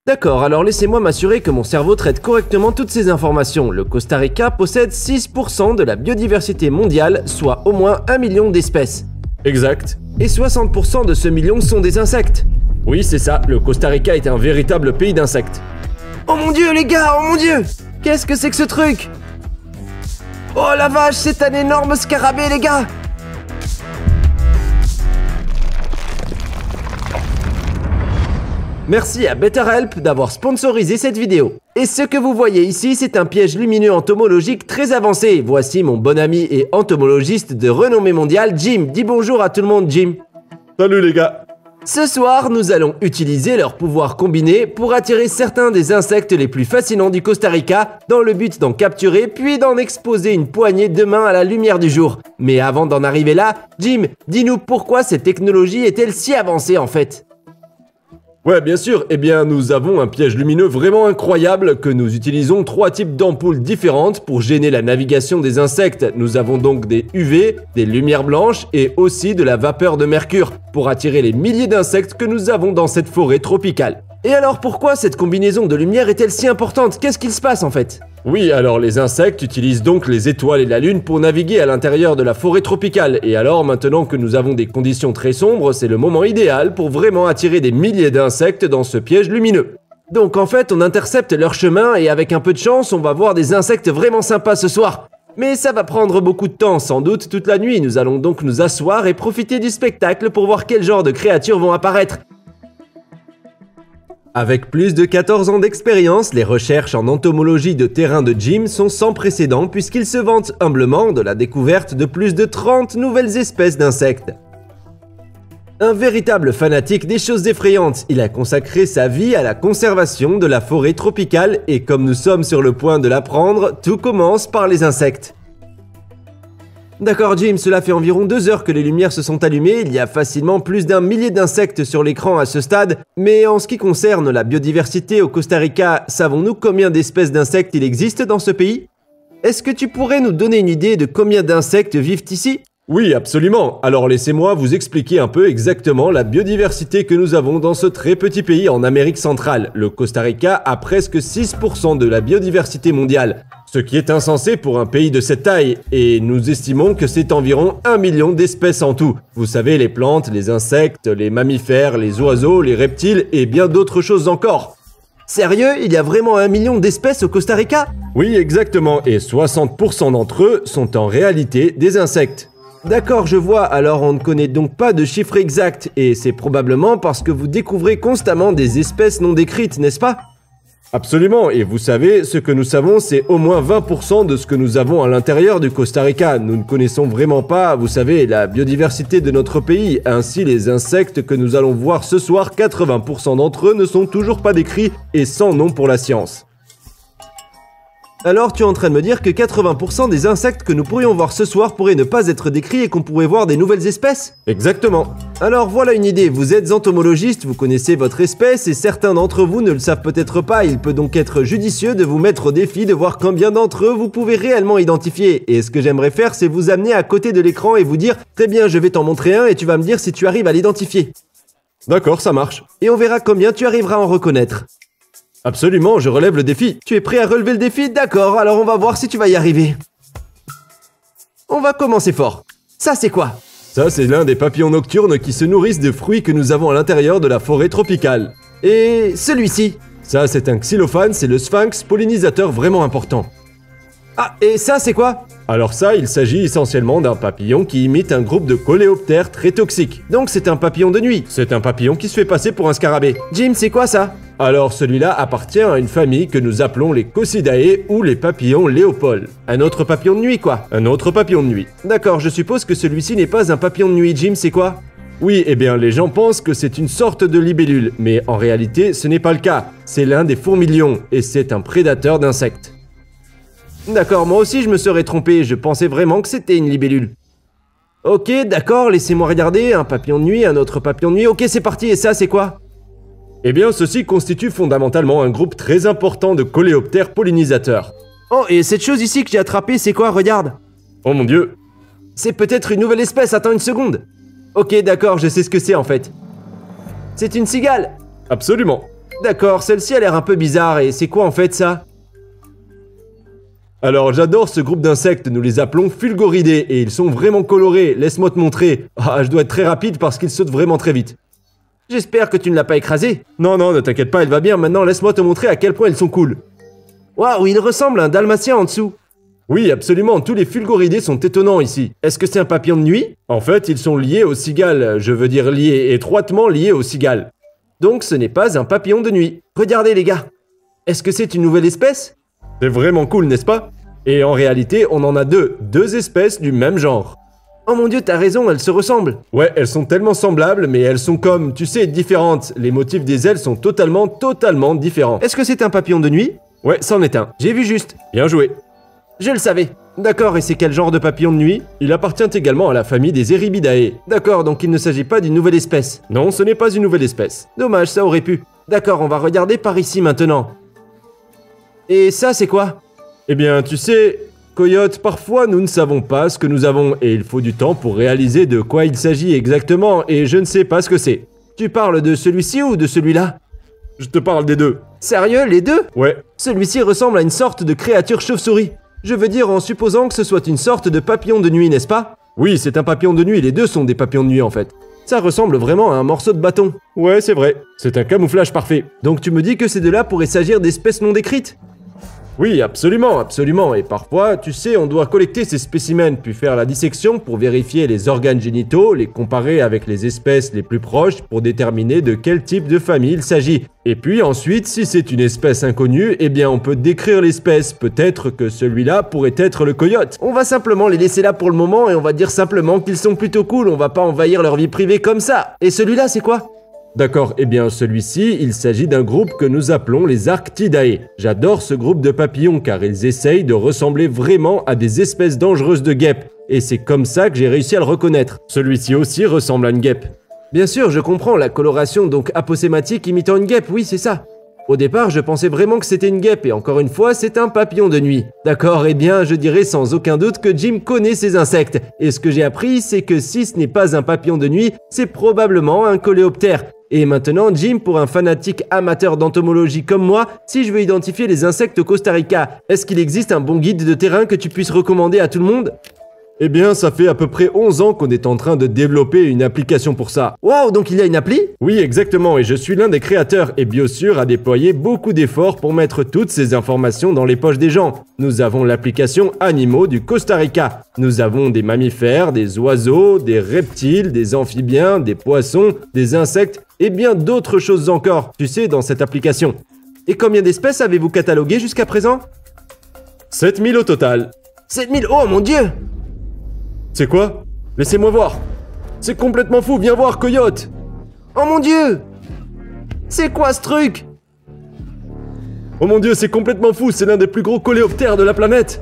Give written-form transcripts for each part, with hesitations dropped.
D'accord, alors laissez-moi m'assurer que mon cerveau traite correctement toutes ces informations. Le Costa Rica possède 6% de la biodiversité mondiale, soit au moins 1 million d'espèces. Exact. Et 60% de ce million sont des insectes. Oui, c'est ça, le Costa Rica est un véritable pays d'insectes. Oh mon dieu les gars, oh mon dieu! Qu'est-ce que c'est que ce truc? Oh la vache, c'est un énorme scarabée les gars! Merci à BetterHelp d'avoir sponsorisé cette vidéo. Et ce que vous voyez ici, c'est un piège lumineux entomologique très avancé. Voici mon bon ami et entomologiste de renommée mondiale, Jim. Dis bonjour à tout le monde, Jim. Salut les gars. Ce soir, nous allons utiliser leurs pouvoirs combinés pour attirer certains des insectes les plus fascinants du Costa Rica dans le but d'en capturer puis d'en exposer une poignée demain à la lumière du jour. Mais avant d'en arriver là, Jim, dis-nous pourquoi cette technologie est-elle si avancée en fait? Ouais, bien sûr, eh bien nous avons un piège lumineux vraiment incroyable que nous utilisons 3 types d'ampoules différentes pour gêner la navigation des insectes. Nous avons donc des UV, des lumières blanches et aussi de la vapeur de mercure pour attirer les milliers d'insectes que nous avons dans cette forêt tropicale. Et alors pourquoi cette combinaison de lumière est-elle si importante? Qu'est-ce qu'il se passe en fait? Oui, alors les insectes utilisent donc les étoiles et la lune pour naviguer à l'intérieur de la forêt tropicale. Et alors maintenant que nous avons des conditions très sombres, c'est le moment idéal pour vraiment attirer des milliers d'insectes dans ce piège lumineux. Donc en fait, on intercepte leur chemin et avec un peu de chance, on va voir des insectes vraiment sympas ce soir. Mais ça va prendre beaucoup de temps, sans doute toute la nuit. Nous allons donc nous asseoir et profiter du spectacle pour voir quel genre de créatures vont apparaître. Avec plus de 14 ans d'expérience, les recherches en entomologie de terrain de Jim sont sans précédent puisqu'il se vante humblement de la découverte de plus de 30 nouvelles espèces d'insectes. Un véritable fanatique des choses effrayantes, il a consacré sa vie à la conservation de la forêt tropicale et comme nous sommes sur le point de l'apprendre, tout commence par les insectes. D'accord Jim, cela fait environ 2 heures que les lumières se sont allumées, il y a facilement plus d'1 millier d'insectes sur l'écran à ce stade, mais en ce qui concerne la biodiversité au Costa Rica, savons-nous combien d'espèces d'insectes il existe dans ce pays? Est-ce que tu pourrais nous donner une idée de combien d'insectes vivent ici? Oui, absolument. Alors laissez-moi vous expliquer un peu exactement la biodiversité que nous avons dans ce très petit pays en Amérique centrale. Le Costa Rica a presque 6% de la biodiversité mondiale, ce qui est insensé pour un pays de cette taille, et nous estimons que c'est environ 1 million d'espèces en tout. Vous savez, les plantes, les insectes, les mammifères, les oiseaux, les reptiles et bien d'autres choses encore. Sérieux, il y a vraiment 1 million d'espèces au Costa Rica? Oui, exactement, et 60% d'entre eux sont en réalité des insectes. D'accord, je vois, alors on ne connaît donc pas de chiffre exact, et c'est probablement parce que vous découvrez constamment des espèces non décrites, n'est-ce pas? Absolument, et vous savez, ce que nous savons, c'est au moins 20% de ce que nous avons à l'intérieur du Costa Rica. Nous ne connaissons vraiment pas, vous savez, la biodiversité de notre pays. Ainsi, les insectes que nous allons voir ce soir, 80% d'entre eux ne sont toujours pas décrits et sans nom pour la science. Alors tu es en train de me dire que 80% des insectes que nous pourrions voir ce soir pourraient ne pas être décrits et qu'on pourrait voir des nouvelles espèces? Exactement. Alors voilà une idée, vous êtes entomologiste, vous connaissez votre espèce et certains d'entre vous ne le savent peut-être pas, il peut donc être judicieux de vous mettre au défi de voir combien d'entre eux vous pouvez réellement identifier. Et ce que j'aimerais faire, c'est vous amener à côté de l'écran et vous dire « Très bien, je vais t'en montrer un et tu vas me dire si tu arrives à l'identifier. » D'accord, ça marche. Et on verra combien tu arriveras à en reconnaître. Absolument, je relève le défi. Tu es prêt à relever le défi? D'accord, alors on va voir si tu vas y arriver. On va commencer fort. Ça c'est quoi? Ça c'est l'un des papillons nocturnes qui se nourrissent de fruits que nous avons à l'intérieur de la forêt tropicale. Et celui-ci? Ça c'est un xylophane, c'est le sphinx pollinisateur vraiment important. Ah, et ça c'est quoi? Alors ça, il s'agit essentiellement d'un papillon qui imite un groupe de coléoptères très toxiques. Donc c'est un papillon de nuit? C'est un papillon qui se fait passer pour un scarabée. Jim, c'est quoi ça? Alors celui-là appartient à une famille que nous appelons les Cocidae ou les papillons Léopold. Un autre papillon de nuit quoi? Un autre papillon de nuit. D'accord, je suppose que celui-ci n'est pas un papillon de nuit. Jim, c'est quoi? Oui, eh bien les gens pensent que c'est une sorte de libellule, mais en réalité ce n'est pas le cas. C'est l'un des fourmilions et c'est un prédateur d'insectes. D'accord, moi aussi je me serais trompé, je pensais vraiment que c'était une libellule. Ok, d'accord, laissez-moi regarder, un papillon de nuit, un autre papillon de nuit, ok c'est parti, et ça c'est quoi? Eh bien ceci constitue fondamentalement un groupe très important de coléoptères pollinisateurs. Oh, et cette chose ici que j'ai attrapée, c'est quoi? Regarde. Oh mon dieu. C'est peut-être une nouvelle espèce, attends une seconde. Ok, d'accord, je sais ce que c'est en fait. C'est une cigale. Absolument. D'accord, celle-ci a l'air un peu bizarre, et c'est quoi en fait ça? Alors j'adore ce groupe d'insectes, nous les appelons fulgoridés, et ils sont vraiment colorés, laisse-moi te montrer. Ah, je dois être très rapide parce qu'ils sautent vraiment très vite. J'espère que tu ne l'as pas écrasé. Non, non, ne t'inquiète pas, elle va bien, maintenant laisse-moi te montrer à quel point ils sont cool. Waouh, il ressemble à un dalmatien en dessous. Oui, absolument, tous les fulgoridés sont étonnants ici. Est-ce que c'est un papillon de nuit? En fait, ils sont liés aux cigales, je veux dire liés, étroitement liés aux cigales. Donc ce n'est pas un papillon de nuit. Regardez les gars. Est-ce que c'est une nouvelle espèce? C'est vraiment cool, n'est-ce pas? Et en réalité, on en a deux espèces du même genre. Oh mon dieu, t'as raison, elles se ressemblent. Ouais, elles sont tellement semblables, mais elles sont comme, tu sais, différentes. Les motifs des ailes sont totalement différents. Est-ce que c'est un papillon de nuit? Ouais, c'en est un. J'ai vu juste. Bien joué. Je le savais. D'accord, et c'est quel genre de papillon de nuit? Il appartient également à la famille des Erybidae. D'accord, donc il ne s'agit pas d'une nouvelle espèce. Non, ce n'est pas une nouvelle espèce. Dommage, ça aurait pu. D'accord, on va regarder par ici maintenant. Et ça, c'est quoi? Eh bien, tu sais, Coyote, parfois nous ne savons pas ce que nous avons et il faut du temps pour réaliser de quoi il s'agit exactement et je ne sais pas ce que c'est. Tu parles de celui-ci ou de celui-là? Je te parle des deux. Sérieux, les deux? Ouais. Celui-ci ressemble à une sorte de créature chauve-souris. Je veux dire en supposant que ce soit une sorte de papillon de nuit, n'est-ce pas? Oui, c'est un papillon de nuit, les deux sont des papillons de nuit en fait. Ça ressemble vraiment à un morceau de bâton. Ouais, c'est vrai. C'est un camouflage parfait. Donc tu me dis que ces deux-là pourraient s'agir d'espèces non décrites? Oui, absolument, absolument. Et parfois, tu sais, on doit collecter ces spécimens, puis faire la dissection pour vérifier les organes génitaux, les comparer avec les espèces les plus proches pour déterminer de quel type de famille il s'agit. Et puis ensuite, si c'est une espèce inconnue, eh bien on peut décrire l'espèce. Peut-être que celui-là pourrait être le coyote. On va simplement les laisser là pour le moment et on va dire simplement qu'ils sont plutôt cool. On va pas envahir leur vie privée comme ça. Et celui-là, c'est quoi? D'accord, eh bien celui-ci, il s'agit d'un groupe que nous appelons les Arctidae. J'adore ce groupe de papillons car ils essayent de ressembler vraiment à des espèces dangereuses de guêpes. Et c'est comme ça que j'ai réussi à le reconnaître. Celui-ci aussi ressemble à une guêpe. Bien sûr, je comprends, la coloration donc aposématique imitant une guêpe, oui c'est ça. Au départ, je pensais vraiment que c'était une guêpe et encore une fois, c'est un papillon de nuit. D'accord, eh bien, je dirais sans aucun doute que Jim connaît ces insectes. Et ce que j'ai appris, c'est que si ce n'est pas un papillon de nuit, c'est probablement un coléoptère. Et maintenant, Jim, pour un fanatique amateur d'entomologie comme moi, si je veux identifier les insectes au Costa Rica, est-ce qu'il existe un bon guide de terrain que tu puisses recommander à tout le monde? Eh bien, ça fait à peu près 11 ans qu'on est en train de développer une application pour ça. Waouh, donc il y a une appli? Oui, exactement, et je suis l'un des créateurs, et BioSure a déployé beaucoup d'efforts pour mettre toutes ces informations dans les poches des gens. Nous avons l'application Animaux du Costa Rica. Nous avons des mammifères, des oiseaux, des reptiles, des amphibiens, des poissons, des insectes, et bien d'autres choses encore, tu sais, dans cette application. Et combien d'espèces avez-vous cataloguées jusqu'à présent? 7000 au total. 7000, oh mon dieu! C'est quoi? Laissez-moi voir. C'est complètement fou, viens voir, Coyote. Oh mon dieu! C'est quoi ce truc? Oh mon dieu, c'est complètement fou, c'est l'un des plus gros coléoptères de la planète.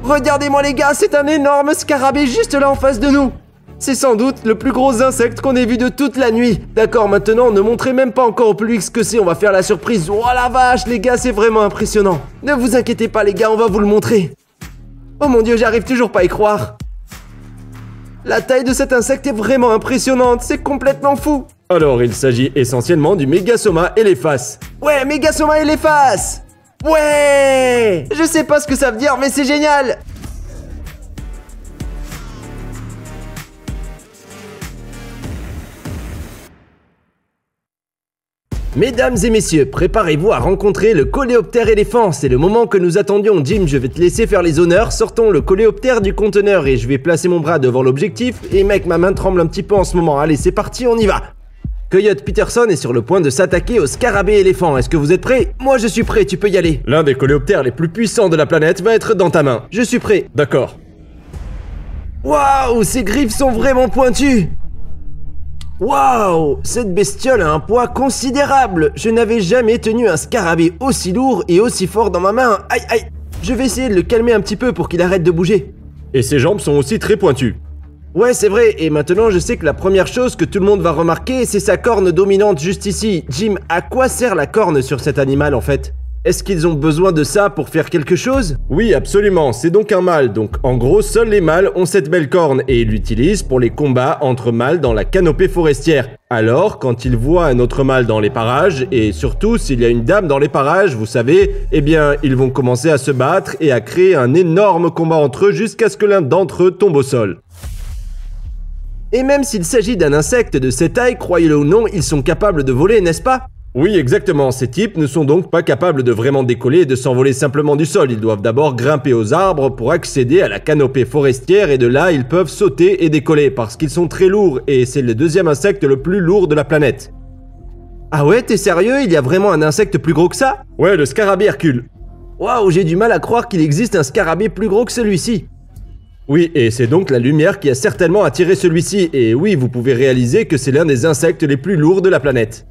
Regardez-moi les gars, c'est un énorme scarabée juste là en face de nous. C'est sans doute le plus gros insecte qu'on ait vu de toute la nuit. D'accord, maintenant, ne montrez même pas encore au public ce que c'est, on va faire la surprise. Oh la vache, les gars, c'est vraiment impressionnant. Ne vous inquiétez pas les gars, on va vous le montrer. Oh mon dieu, j'arrive toujours pas à y croire. La taille de cet insecte est vraiment impressionnante, c'est complètement fou. Alors, il s'agit essentiellement du Mégasoma elephas. Ouais, Mégasoma elephas. Ouais! Je sais pas ce que ça veut dire, mais c'est génial. Mesdames et messieurs, préparez-vous à rencontrer le coléoptère éléphant. C'est le moment que nous attendions. Jim, je vais te laisser faire les honneurs. Sortons le coléoptère du conteneur et je vais placer mon bras devant l'objectif. Et mec, ma main tremble un petit peu en ce moment. Allez, c'est parti, on y va. Coyote Peterson est sur le point de s'attaquer au scarabée éléphant. Est-ce que vous êtes prêts? Moi, je suis prêt, tu peux y aller. L'un des coléoptères les plus puissants de la planète va être dans ta main. Je suis prêt. D'accord. Waouh, ses griffes sont vraiment pointues. Waouh, cette bestiole a un poids considérable. Je n'avais jamais tenu un scarabée aussi lourd et aussi fort dans ma main. Aïe, aïe. Je vais essayer de le calmer un petit peu pour qu'il arrête de bouger. Et ses jambes sont aussi très pointues. Ouais, c'est vrai, et maintenant je sais que la première chose que tout le monde va remarquer, c'est sa corne dominante juste ici. Jim, à quoi sert la corne sur cet animal en fait? Est-ce qu'ils ont besoin de ça pour faire quelque chose? Oui, absolument, c'est donc un mâle, donc en gros, seuls les mâles ont cette belle corne et ils l'utilisent pour les combats entre mâles dans la canopée forestière. Alors, quand ils voient un autre mâle dans les parages, et surtout s'il y a une dame dans les parages, vous savez, eh bien, ils vont commencer à se battre et à créer un énorme combat entre eux jusqu'à ce que l'un d'entre eux tombe au sol. Et même s'il s'agit d'un insecte de cette taille, croyez-le ou non, ils sont capables de voler, n'est-ce pas? Oui, exactement, ces types ne sont donc pas capables de vraiment décoller et de s'envoler simplement du sol. Ils doivent d'abord grimper aux arbres pour accéder à la canopée forestière et de là, ils peuvent sauter et décoller parce qu'ils sont très lourds et c'est le deuxième insecte le plus lourd de la planète. Ah ouais, t'es sérieux? Il y a vraiment un insecte plus gros que ça? Ouais, le scarabée Hercule. Waouh, j'ai du mal à croire qu'il existe un scarabée plus gros que celui-ci. Oui, et c'est donc la lumière qui a certainement attiré celui-ci. Et oui, vous pouvez réaliser que c'est l'un des insectes les plus lourds de la planète.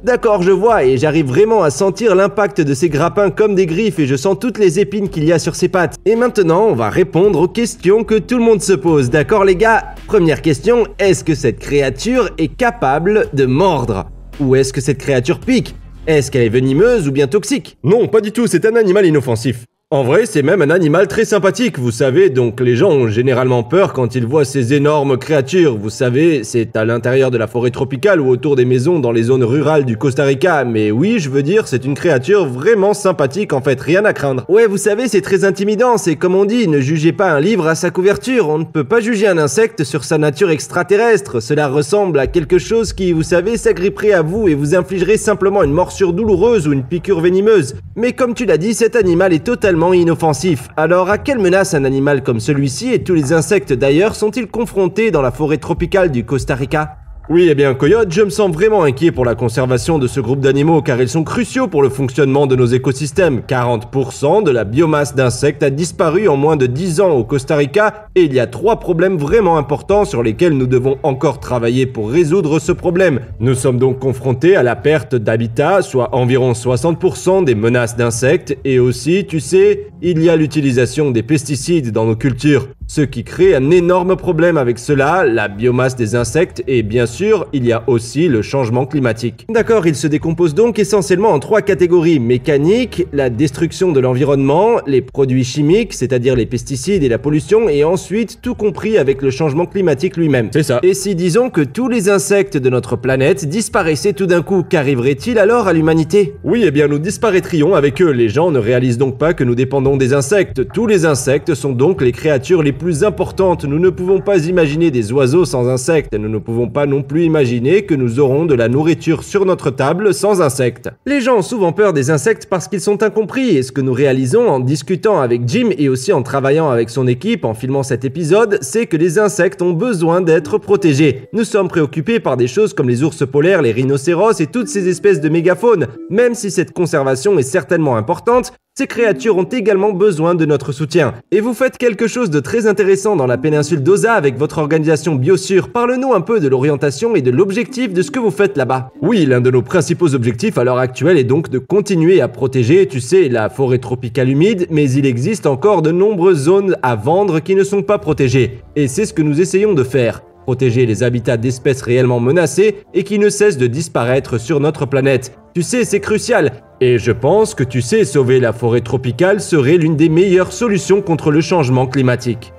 D'accord, je vois, et j'arrive vraiment à sentir l'impact de ces grappins comme des griffes et je sens toutes les épines qu'il y a sur ses pattes. Et maintenant, on va répondre aux questions que tout le monde se pose, d'accord les gars? Première question, est-ce que cette créature est capable de mordre? Ou est-ce que cette créature pique? Est-ce qu'elle est venimeuse ou bien toxique? Non, pas du tout, c'est un animal inoffensif. En vrai, c'est même un animal très sympathique, vous savez, donc les gens ont généralement peur quand ils voient ces énormes créatures. Vous savez, c'est à l'intérieur de la forêt tropicale ou autour des maisons dans les zones rurales du Costa Rica, mais oui, je veux dire, c'est une créature vraiment sympathique en fait, rien à craindre. Ouais, vous savez, c'est très intimidant, c'est comme on dit, ne jugez pas un livre à sa couverture, on ne peut pas juger un insecte sur sa nature extraterrestre, cela ressemble à quelque chose qui, vous savez, s'agripperait à vous et vous infligerait simplement une morsure douloureuse ou une piqûre venimeuse. Mais comme tu l'as dit, cet animal est totalement inoffensif. Alors à quelle menace un animal comme celui-ci et tous les insectes d'ailleurs sont-ils confrontés dans la forêt tropicale du Costa Rica? Oui, eh bien, Coyote, je me sens vraiment inquiet pour la conservation de ce groupe d'animaux car ils sont cruciaux pour le fonctionnement de nos écosystèmes. 40% de la biomasse d'insectes a disparu en moins de 10 ans au Costa Rica et il y a 3 problèmes vraiment importants sur lesquels nous devons encore travailler pour résoudre ce problème. Nous sommes donc confrontés à la perte d'habitat, soit environ 60% des menaces d'insectes et aussi, tu sais, il y a l'utilisation des pesticides dans nos cultures. Ce qui crée un énorme problème avec cela, la biomasse des insectes et bien sûr, il y a aussi le changement climatique. D'accord, il se décompose donc essentiellement en 3 catégories, mécanique, la destruction de l'environnement, les produits chimiques, c'est-à-dire les pesticides et la pollution, et ensuite tout compris avec le changement climatique lui-même. C'est ça. Et si disons que tous les insectes de notre planète disparaissaient tout d'un coup, qu'arriverait-il alors à l'humanité? Oui, eh bien nous disparaîtrions avec eux. Les gens ne réalisent donc pas que nous dépendons des insectes. Tous les insectes sont donc les créatures les plus importantes. Nous ne pouvons pas imaginer des oiseaux sans insectes. Nous ne pouvons pas non plus imaginer que nous aurons de la nourriture sur notre table sans insectes. Les gens ont souvent peur des insectes parce qu'ils sont incompris et ce que nous réalisons en discutant avec Jim et aussi en travaillant avec son équipe en filmant cet épisode, c'est que les insectes ont besoin d'être protégés. Nous sommes préoccupés par des choses comme les ours polaires, les rhinocéros et toutes ces espèces de mégafaune. Même si cette conservation est certainement importante, ces créatures ont également besoin de notre soutien. Et vous faites quelque chose de très intéressant dans la péninsule d'Osa avec votre organisation Biosur. Parle-nous un peu de l'orientation et de l'objectif de ce que vous faites là-bas. Oui, l'un de nos principaux objectifs à l'heure actuelle est donc de continuer à protéger, tu sais, la forêt tropicale humide, mais il existe encore de nombreuses zones à vendre qui ne sont pas protégées. Et c'est ce que nous essayons de faire. Protéger les habitats d'espèces réellement menacées et qui ne cessent de disparaître sur notre planète. Tu sais, c'est crucial. Et je pense que tu sais, sauver la forêt tropicale serait l'une des meilleures solutions contre le changement climatique.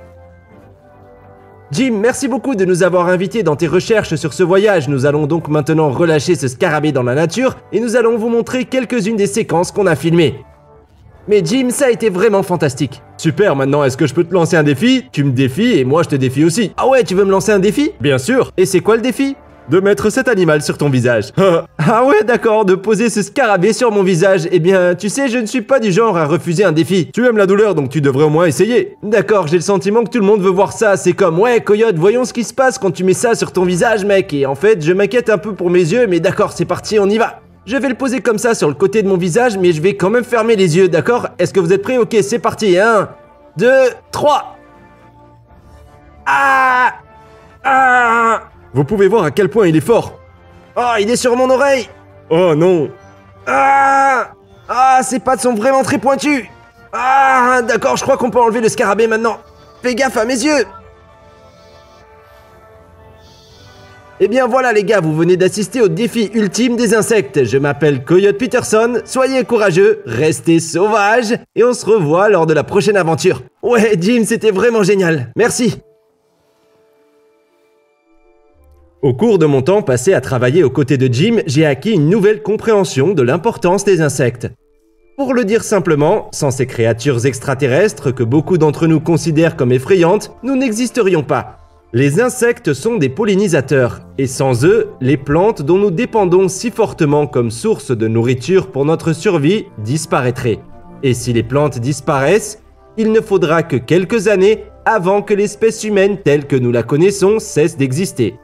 Jim, merci beaucoup de nous avoir invités dans tes recherches sur ce voyage. Nous allons donc maintenant relâcher ce scarabée dans la nature et nous allons vous montrer quelques-unes des séquences qu'on a filmées. Mais Jim, ça a été vraiment fantastique. Super, maintenant est-ce que je peux te lancer un défi? Tu me défies et moi je te défie aussi. Ah ouais, tu veux me lancer un défi? Bien sûr. Et c'est quoi le défi? De mettre cet animal sur ton visage. Ah ouais, d'accord, de poser ce scarabée sur mon visage. Eh bien, tu sais, je ne suis pas du genre à refuser un défi. Tu aimes la douleur, donc tu devrais au moins essayer. D'accord, j'ai le sentiment que tout le monde veut voir ça. C'est comme, ouais, Coyote, voyons ce qui se passe quand tu mets ça sur ton visage, mec. Et en fait, je m'inquiète un peu pour mes yeux, mais d'accord, c'est parti, on y va. Je vais le poser comme ça sur le côté de mon visage, mais je vais quand même fermer les yeux, d'accord? Est-ce que vous êtes prêts? Ok, c'est parti. 1, 2, 3. Ah! Ah! Vous pouvez voir à quel point il est fort. Oh, il est sur mon oreille! Oh non! Ah! Ah, ses pattes sont vraiment très pointues! Ah, d'accord, je crois qu'on peut enlever le scarabée maintenant. Fais gaffe à mes yeux! Eh bien voilà les gars, vous venez d'assister au défi ultime des insectes. Je m'appelle Coyote Peterson, soyez courageux, restez sauvages, et on se revoit lors de la prochaine aventure. Ouais Jim, c'était vraiment génial, merci. Au cours de mon temps passé à travailler aux côtés de Jim, j'ai acquis une nouvelle compréhension de l'importance des insectes. Pour le dire simplement, sans ces créatures extraterrestres que beaucoup d'entre nous considèrent comme effrayantes, nous n'existerions pas. Les insectes sont des pollinisateurs, et sans eux, les plantes dont nous dépendons si fortement comme source de nourriture pour notre survie disparaîtraient. Et si les plantes disparaissent, il ne faudra que quelques années avant que l'espèce humaine telle que nous la connaissons cesse d'exister.